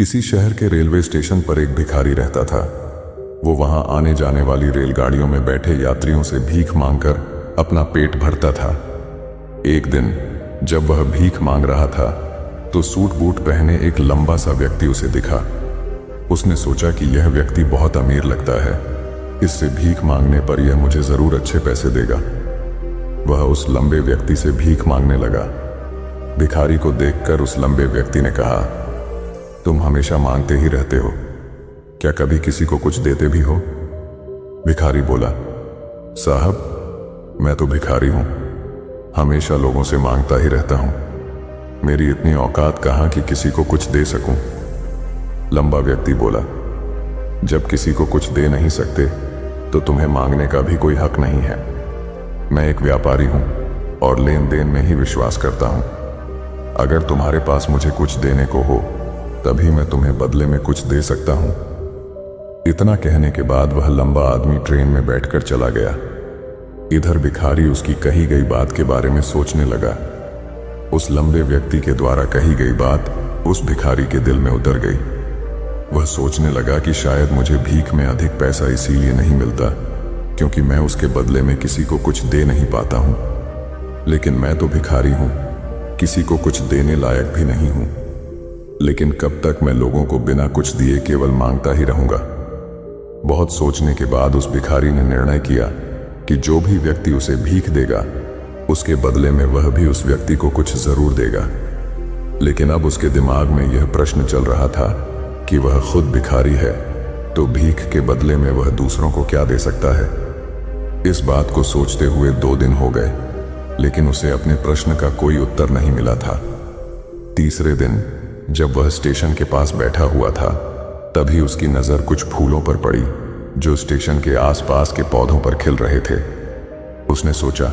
किसी शहर के रेलवे स्टेशन पर एक भिखारी रहता था। वो वहां आने जाने वाली रेलगाड़ियों में बैठे यात्रियों से भीख मांगकर अपना पेट भरता था। एक दिन जब वह भीख मांग रहा था तो सूट बूट पहने एक लंबा सा व्यक्ति उसे दिखा। उसने सोचा कि यह व्यक्ति बहुत अमीर लगता है, इससे भीख मांगने पर यह मुझे जरूर अच्छे पैसे देगा। वह उस लंबे व्यक्ति से भीख मांगने लगा। भिखारी को देखकर उस लंबे व्यक्ति ने कहा, तुम हमेशा मांगते ही रहते हो, क्या कभी किसी को कुछ देते भी हो? भिखारी बोला, साहब मैं तो भिखारी हूं, हमेशा लोगों से मांगता ही रहता हूं, मेरी इतनी औकात कहां कि किसी को कुछ दे सकूं। लंबा व्यक्ति बोला, जब किसी को कुछ दे नहीं सकते तो तुम्हें मांगने का भी कोई हक नहीं है। मैं एक व्यापारी हूं और लेन देन में ही विश्वास करता हूं। अगर तुम्हारे पास मुझे कुछ देने को हो तभी मैं तुम्हें बदले में कुछ दे सकता हूं। इतना कहने के बाद वह लंबा आदमी ट्रेन में बैठकर चला गया। इधर भिखारी उसकी कही गई बात के बारे में सोचने लगा। उस लंबे व्यक्ति के द्वारा कही गई बात उस भिखारी के दिल में उतर गई। वह सोचने लगा कि शायद मुझे भीख में अधिक पैसा इसीलिए नहीं मिलता क्योंकि मैं उसके बदले में किसी को कुछ दे नहीं पाता हूं। लेकिन मैं तो भिखारी हूं, किसी को कुछ देने लायक भी नहीं हूं। लेकिन कब तक मैं लोगों को बिना कुछ दिए केवल मांगता ही रहूंगा? बहुत सोचने के बाद उस भिखारी ने निर्णय किया कि जो भी व्यक्ति उसे भीख देगा उसके बदले में वह भी उस व्यक्ति को कुछ जरूर देगा। लेकिन अब उसके दिमाग में यह प्रश्न चल रहा था कि वह खुद भिखारी है तो भीख के बदले में वह दूसरों को क्या दे सकता है। इस बात को सोचते हुए 2 दिन हो गए, लेकिन उसे अपने प्रश्न का कोई उत्तर नहीं मिला था। तीसरे दिन जब वह स्टेशन के पास बैठा हुआ था तभी उसकी नजर कुछ फूलों पर पड़ी जो स्टेशन के आसपास के पौधों पर खिल रहे थे। उसने सोचा,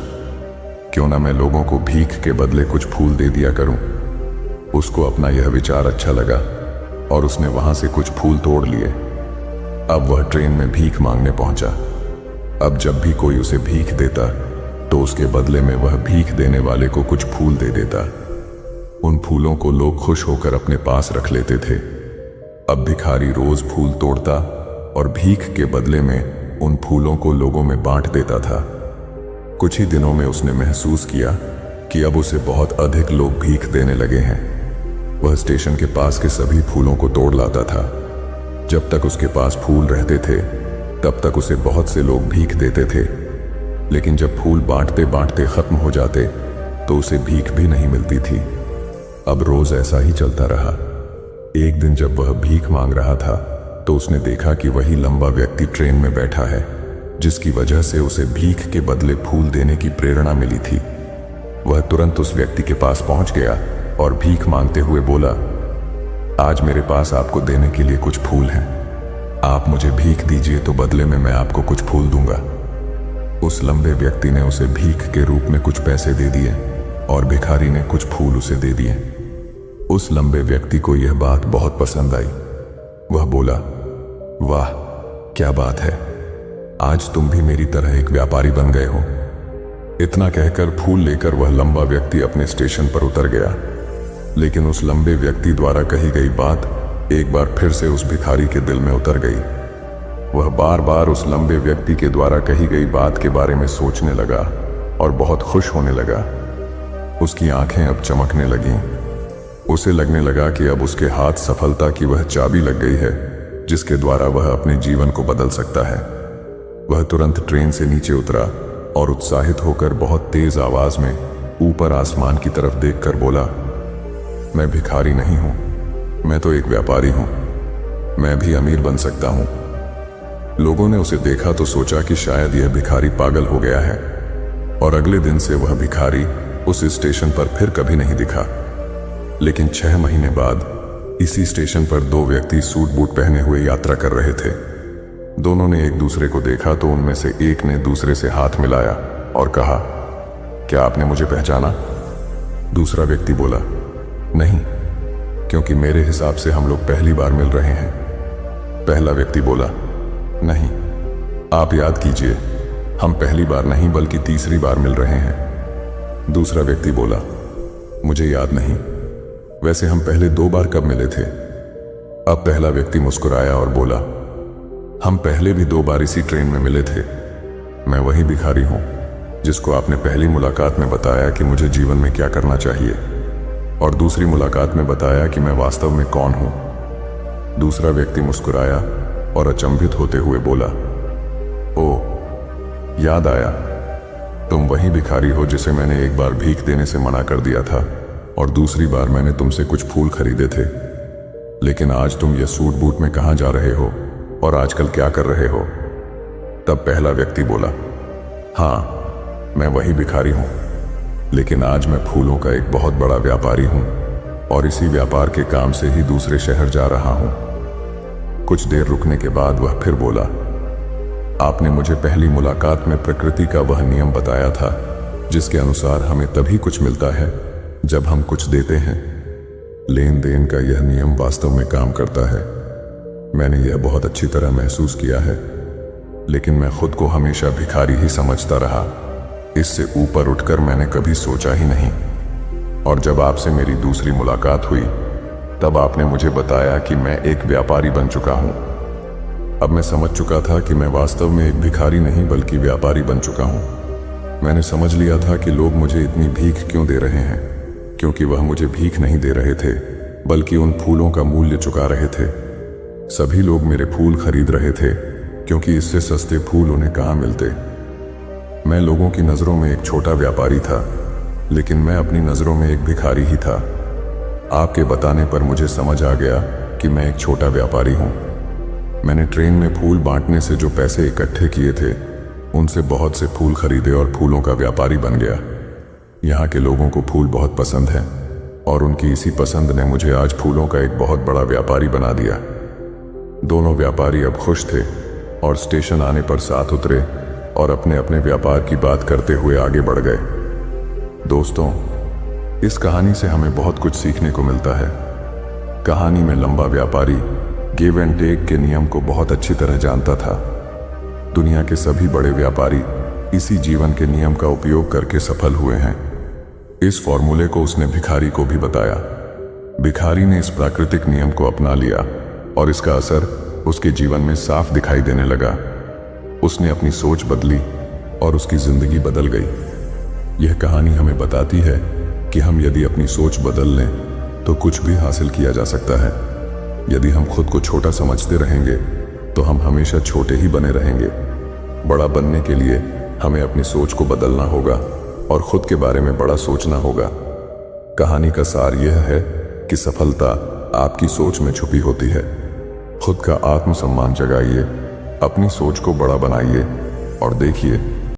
क्यों ना मैं लोगों को भीख के बदले कुछ फूल दे दिया करूं। उसको अपना यह विचार अच्छा लगा और उसने वहां से कुछ फूल तोड़ लिए। अब वह ट्रेन में भीख मांगने पहुंचा। अब जब भी कोई उसे भीख देता तो उसके बदले में वह भीख देने वाले को कुछ फूल दे देता। उन फूलों को लोग खुश होकर अपने पास रख लेते थे। अब भिखारी रोज फूल तोड़ता और भीख के बदले में उन फूलों को लोगों में बांट देता था। कुछ ही दिनों में उसने महसूस किया कि अब उसे बहुत अधिक लोग भीख देने लगे हैं। वह स्टेशन के पास के सभी फूलों को तोड़ लाता था। जब तक उसके पास फूल रहते थे तब तक उसे बहुत से लोग भीख देते थे, लेकिन जब फूल बांटते बांटते खत्म हो जाते तो उसे भीख भी नहीं मिलती थी। अब रोज ऐसा ही चलता रहा। एक दिन जब वह भीख मांग रहा था तो उसने देखा कि वही लंबा व्यक्ति ट्रेन में बैठा है जिसकी वजह से उसे भीख के बदले फूल देने की प्रेरणा मिली थी। वह तुरंत उस व्यक्ति के पास पहुंच गया और भीख मांगते हुए बोला, आज मेरे पास आपको देने के लिए कुछ फूल हैं, आप मुझे भीख दीजिए तो बदले में मैं आपको कुछ फूल दूंगा। उस लंबे व्यक्ति ने उसे भीख के रूप में कुछ पैसे दे दिए और भिखारी ने कुछ फूल उसे दे दिए। उस लंबे व्यक्ति को यह बात बहुत पसंद आई। वह बोला, वाह क्या बात है, आज तुम भी मेरी तरह एक व्यापारी बन गए हो। इतना कहकर फूल लेकर वह लंबा व्यक्ति अपने स्टेशन पर उतर गया। लेकिन उस लंबे व्यक्ति द्वारा कही गई बात एक बार फिर से उस भिखारी के दिल में उतर गई। वह बार बार उस लंबे व्यक्ति के द्वारा कही गई बात के बारे में सोचने लगा और बहुत खुश होने लगा। उसकी आंखें अब चमकने लगीं। उसे लगने लगा कि अब उसके हाथ सफलता की वह चाबी लग गई है जिसके द्वारा वह अपने जीवन को बदल सकता है। वह तुरंत ट्रेन से नीचे उतरा और उत्साहित होकर बहुत तेज आवाज में ऊपर आसमान की तरफ देखकर बोला, मैं भिखारी नहीं हूं, मैं तो एक व्यापारी हूं, मैं भी अमीर बन सकता हूं। लोगों ने उसे देखा तो सोचा कि शायद यह भिखारी पागल हो गया है और अगले दिन से वह भिखारी उस स्टेशन पर फिर कभी नहीं दिखा। लेकिन 6 महीने बाद इसी स्टेशन पर 2 व्यक्ति सूट बूट पहने हुए यात्रा कर रहे थे। दोनों ने एक दूसरे को देखा तो उनमें से एक ने दूसरे से हाथ मिलाया और कहा, क्या आपने मुझे पहचाना? दूसरा व्यक्ति बोला, नहीं, क्योंकि मेरे हिसाब से हम लोग पहली बार मिल रहे हैं। पहला व्यक्ति बोला, नहीं, आप याद कीजिए, हम पहली बार नहीं बल्कि तीसरी बार मिल रहे हैं। दूसरा व्यक्ति बोला, मुझे याद नहीं, वैसे हम पहले 2 बार कब मिले थे? अब पहला व्यक्ति मुस्कुराया और बोला, हम पहले भी 2 बार इसी ट्रेन में मिले थे। मैं वही भिखारी हूं जिसको आपने पहली मुलाकात में बताया कि मुझे जीवन में क्या करना चाहिए, और दूसरी मुलाकात में बताया कि मैं वास्तव में कौन हूं। दूसरा व्यक्ति मुस्कुराया और अचंभित होते हुए बोला, ओ, याद आया, तुम वही भिखारी हो जिसे मैंने एक बार भीख देने से मना कर दिया था और दूसरी बार मैंने तुमसे कुछ फूल खरीदे थे। लेकिन आज तुम ये सूट बूट में कहां जा रहे हो और आजकल क्या कर रहे हो? तब पहला व्यक्ति बोला, हाँ, मैं वही भिखारी हूं, लेकिन आज मैं फूलों का एक बहुत बड़ा व्यापारी हूं और इसी व्यापार के काम से ही दूसरे शहर जा रहा हूं। कुछ देर रुकने के बाद वह फिर बोला, आपने मुझे पहली मुलाकात में प्रकृति का वह नियम बताया था जिसके अनुसार हमें तभी कुछ मिलता है जब हम कुछ देते हैं। लेन देन का यह नियम वास्तव में काम करता है। मैंने यह बहुत अच्छी तरह महसूस किया है, लेकिन मैं खुद को हमेशा भिखारी ही समझता रहा। इससे ऊपर उठकर मैंने कभी सोचा ही नहीं। और जब आपसे मेरी दूसरी मुलाकात हुई तब आपने मुझे बताया कि मैं एक व्यापारी बन चुका हूं। अब मैं समझ चुका था कि मैं वास्तव में एक भिखारी नहीं बल्कि व्यापारी बन चुका हूं। मैंने समझ लिया था कि लोग मुझे इतनी भीख क्यों दे रहे हैं, क्योंकि वह मुझे भीख नहीं दे रहे थे बल्कि उन फूलों का मूल्य चुका रहे थे। सभी लोग मेरे फूल खरीद रहे थे क्योंकि इससे सस्ते फूल उन्हें कहाँ मिलते। मैं लोगों की नज़रों में एक छोटा व्यापारी था, लेकिन मैं अपनी नज़रों में एक भिखारी ही था। आपके बताने पर मुझे समझ आ गया कि मैं एक छोटा व्यापारी हूँ। मैंने ट्रेन में फूल बांटने से जो पैसे इकट्ठे किए थे उनसे बहुत से फूल खरीदे और फूलों का व्यापारी बन गया। यहाँ के लोगों को फूल बहुत पसंद हैं और उनकी इसी पसंद ने मुझे आज फूलों का एक बहुत बड़ा व्यापारी बना दिया। दोनों व्यापारी अब खुश थे और स्टेशन आने पर साथ उतरे और अपने अपने व्यापार की बात करते हुए आगे बढ़ गए। दोस्तों, इस कहानी से हमें बहुत कुछ सीखने को मिलता है। कहानी में लंबा व्यापारी गिव एंड टेक के नियम को बहुत अच्छी तरह जानता था। दुनिया के सभी बड़े व्यापारी इसी जीवन के नियम का उपयोग करके सफल हुए हैं। इस फॉर्मूले को उसने भिखारी को भी बताया। भिखारी ने इस प्राकृतिक नियम को अपना लिया और इसका असर उसके जीवन में साफ दिखाई देने लगा। उसने अपनी सोच बदली और उसकी जिंदगी बदल गई। यह कहानी हमें बताती है कि हम यदि अपनी सोच बदल लें तो कुछ भी हासिल किया जा सकता है। यदि हम खुद को छोटा समझते रहेंगे तो हम हमेशा छोटे ही बने रहेंगे। बड़ा बनने के लिए हमें अपनी सोच को बदलना होगा और खुद के बारे में बड़ा सोचना होगा। कहानी का सार यह है कि सफलता आपकी सोच में छुपी होती है। खुद का आत्मसम्मान जगाइए, अपनी सोच को बड़ा बनाइए और देखिए